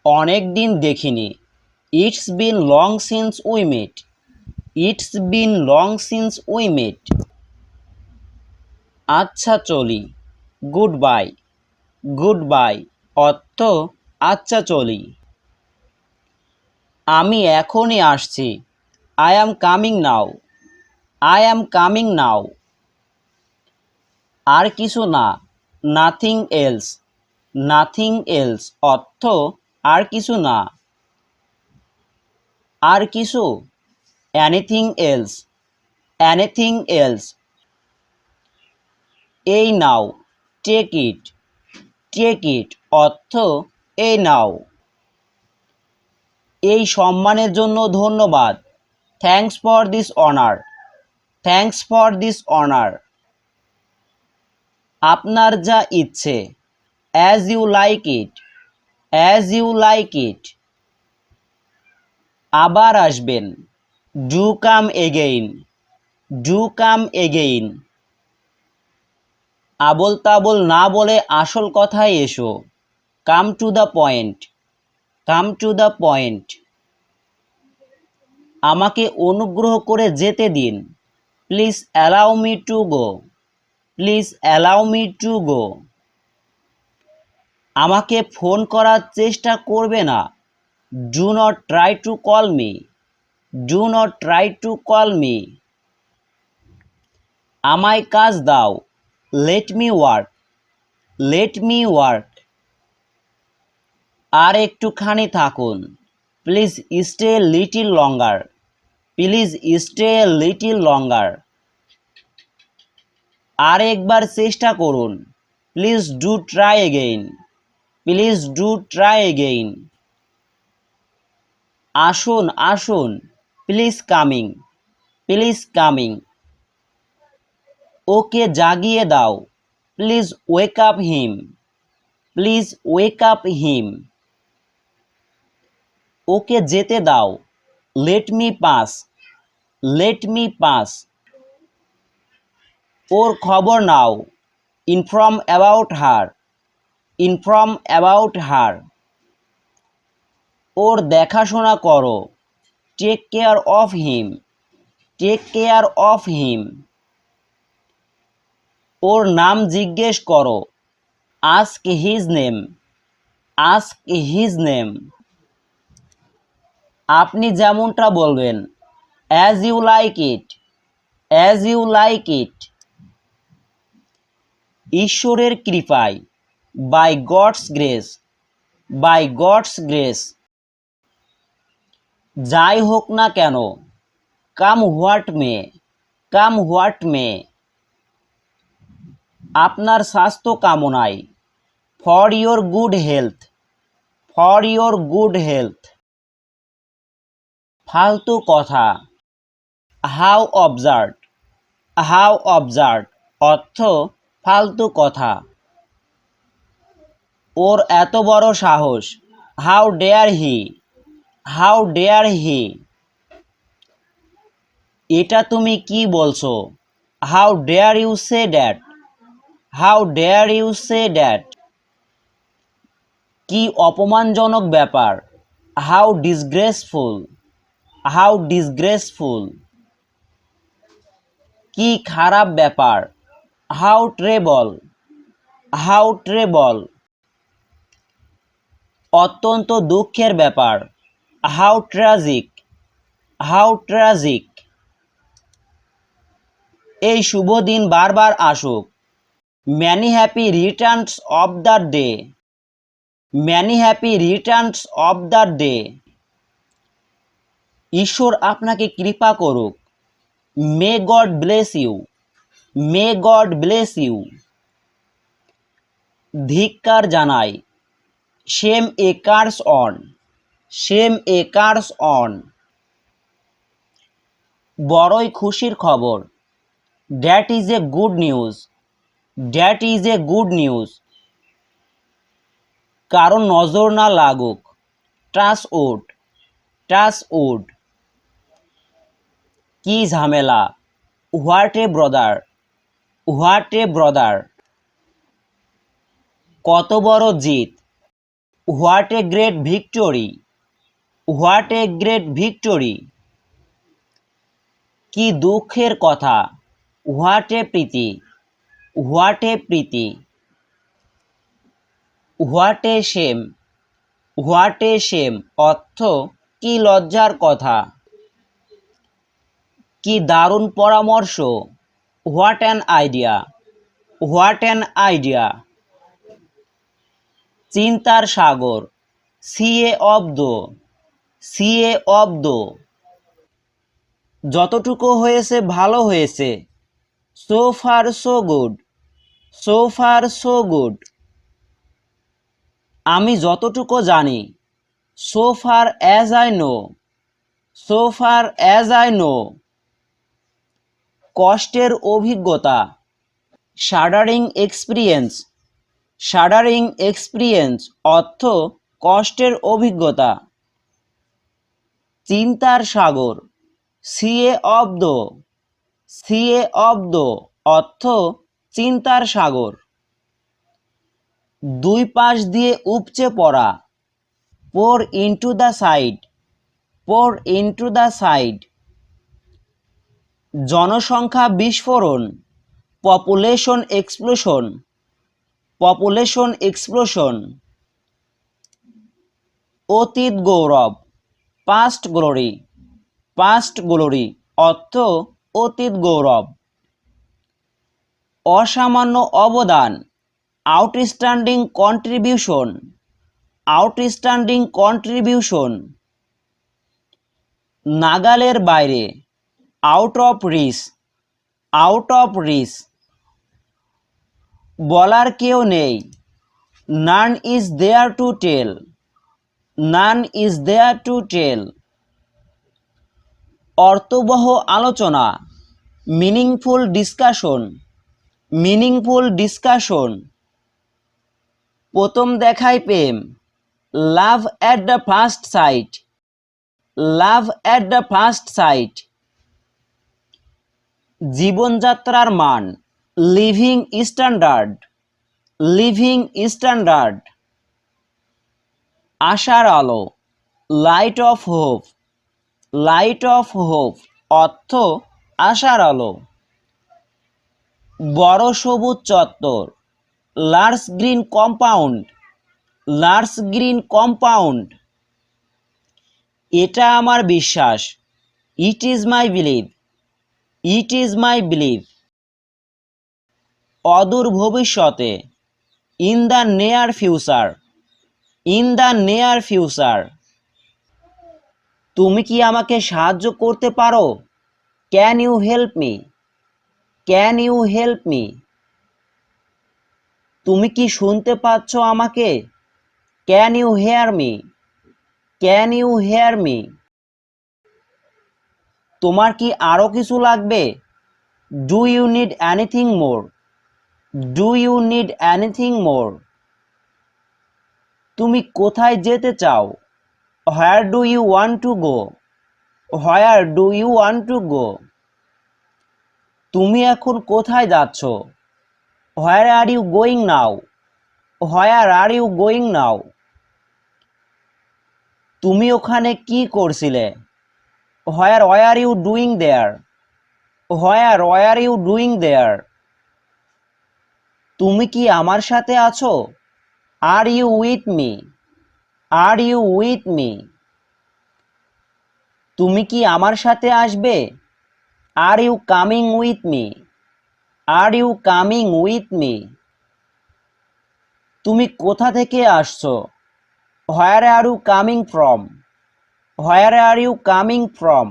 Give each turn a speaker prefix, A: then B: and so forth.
A: অনেক দিন দেখিনি। It's been long since we met. It's been long since we met. আচ্ছা চলি। Good bye. গুড বাই অর্থ আচ্ছা চলি। আমি এখনই আসছি। I am coming now. I am coming now. আর কিছু না। Nothing else. নাথিং এলস অর্থ আর কিছু না। আর কিছু। Anything else. Anything else. এই নাও। Take it. টেক ইট অর্থ এই নাও। এই সম্মানের জন্য ধন্যবাদ। Thanks for this honour. Thanks for this honour. আপনার যা ইচ্ছে। As you like it. As you like it. আবার আসবেন। Do come again. Do come again. আবোল তাবোল না বলে আসল কথায় এসো। Come to the point. Come to the point. আমাকে অনুগ্রহ করে যেতে দিন। Please allow me to go. Please allow me to go. আমাকে ফোন করার চেষ্টা করবে না। Do not try to call me. Do not try to call me. আমায় কাজ দাও। Let me work. Let me work. আর একটুখানি থাকুন। Please stay little longer. Please stay little longer. আর একবার চেষ্টা করুন। Please do try again. Please do try again. আসুন আসুন। Please coming. Please coming. ওকে জাগিয়ে দাও। Please wake up him. Please wake up him. ওকে যেতে দাও। Let me pass. Let me pass. ওর খবর নাও। Inform about her. Inform about her. ওর দেখাশোনা করো। Take care of him. Take care of him. ওর নাম জিজ্ঞেস করো। Ask his name. Ask his name. আপনি যেমনটা বলবেন। As you like it. As you like it. ঈশ্বরের কৃপায়। By God's grace. By God's grace. যাই হোক না কেন। Come what may. Come what may. আপনার স্বাস্থ্য কামনায়। For your good health. For your good health. ফালতু কথা। হাউ অবজার্ড। হাউ অবজার্ড অর্থ ফালতু কথা। ওর এত বড় সাহস। How dare he. How dare he. এটা তুমি কি বলছো। How dare you say that. How dare you say that. কি অপমানজনক ব্যাপার। How disgraceful. How disgraceful. কি খারাপ ব্যাপার। How terrible. How terrible. অত্যন্ত দুঃখের ব্যাপার। How tragic. How tragic. এই শুভ দিন বারবার আসুক। Many happy returns of the day. Many happy returns of the day. ঈশ্বর আপনাকে কৃপা করুক। May God bless you. May God bless you. ধিক্কার জানাই। Shame a curse on. Shame a curse on. বড়ই খুশির খবর। That is a good news. That is a good news. কারো নজর না লাগুক। Touch wood. Touch wood. কি ঝামেলা। What a brother. What a brother. কত বড় জিত। What a great victory, what a great victory. কি দুঃখের কথা, what a pity, what a pity. What a shame, what a shame অর্থ কি লজ্জার কথা। কি দারুণ পরামর্শ, what an idea, what an idea. চিন্তার সাগর, sea a of the, sea a of the. যতটুকু হয়েছে ভালো হয়েছে, so far so good, so far so good. আমি যতটুকু জানি, so far as I know, so far as I know. কষ্টের অভিজ্ঞতা, শাডারিং এক্সপিরিয়েন্স, শাডারিং এক্সপিরিয়েন্স অর্থ কষ্টের অভিজ্ঞতা। চিন্তার সাগর, sea a of the, sea a of the অর্থ চিন্তার সাগর। দুই পাশ দিয়ে উপচে পড়া, pour into the side, pour into the side. জনসংখ্যা বিস্ফোরণ, পপুলেশন এক্সপ্লোশন, পপুলেশন এক্সপ্লোশন। অতীত গৌরব, পাস্ট গ্লোরি, পাস্ট গ্লোরি অর্থ অতীত গৌরব। অসামান্য অবদান, আউটস্ট্যান্ডিং কন্ট্রিবিউশন, আউটস্ট্যান্ডিং কন্ট্রিবিউশন। নাগালের বাইরে, out of reach, out of reach. বলার কেউ নেই, none is there to tell, none is there to tell. অর্থবহ আলোচনা, মিনিংফুল ডিসকাশন, মিনিংফুল ডিসকাশন। প্রথম দেখায় প্রেম, love at the first sight, love at the first sight. জীবনযাত্রার মান, লিভিং স্ট্যান্ডার্ড, লিভিং স্ট্যান্ডার্ড। আশার আলো, light of hope, light of hope অর্থ আশার আলো। বড় সবুজ চত্বর, large green compound, large green compound. এটা আমার বিশ্বাস, it is my belief, it is my belief. অদূর ভবিষ্যতে, in the near future, in the near future. তুমি কি আমাকে সাহায্য করতে পারো, can you help me, can you help me. তুমি কি শুনতে পাচ্ছ আমাকে, can you hear me, can you hear me. তোমার কি আরও কিছু লাগবে, do you need anything more, do you need anything more. তুমি কোথায় যেতে চাও, where do you want to go, where do you want to go. তুমি এখন কোথায় যাচ্ছ, where are you going now, where are you going now. তুমি ওখানে কি করছিলে, where are you doing there, where are you doing there. তুমি কি আমার সাথে আছো, are you with me, are you with me. তুমি কি আমার সাথে আসবে, are you coming with me, are you coming with me. তুমি কোথা থেকে আসছো, where are you coming from, where are you coming from.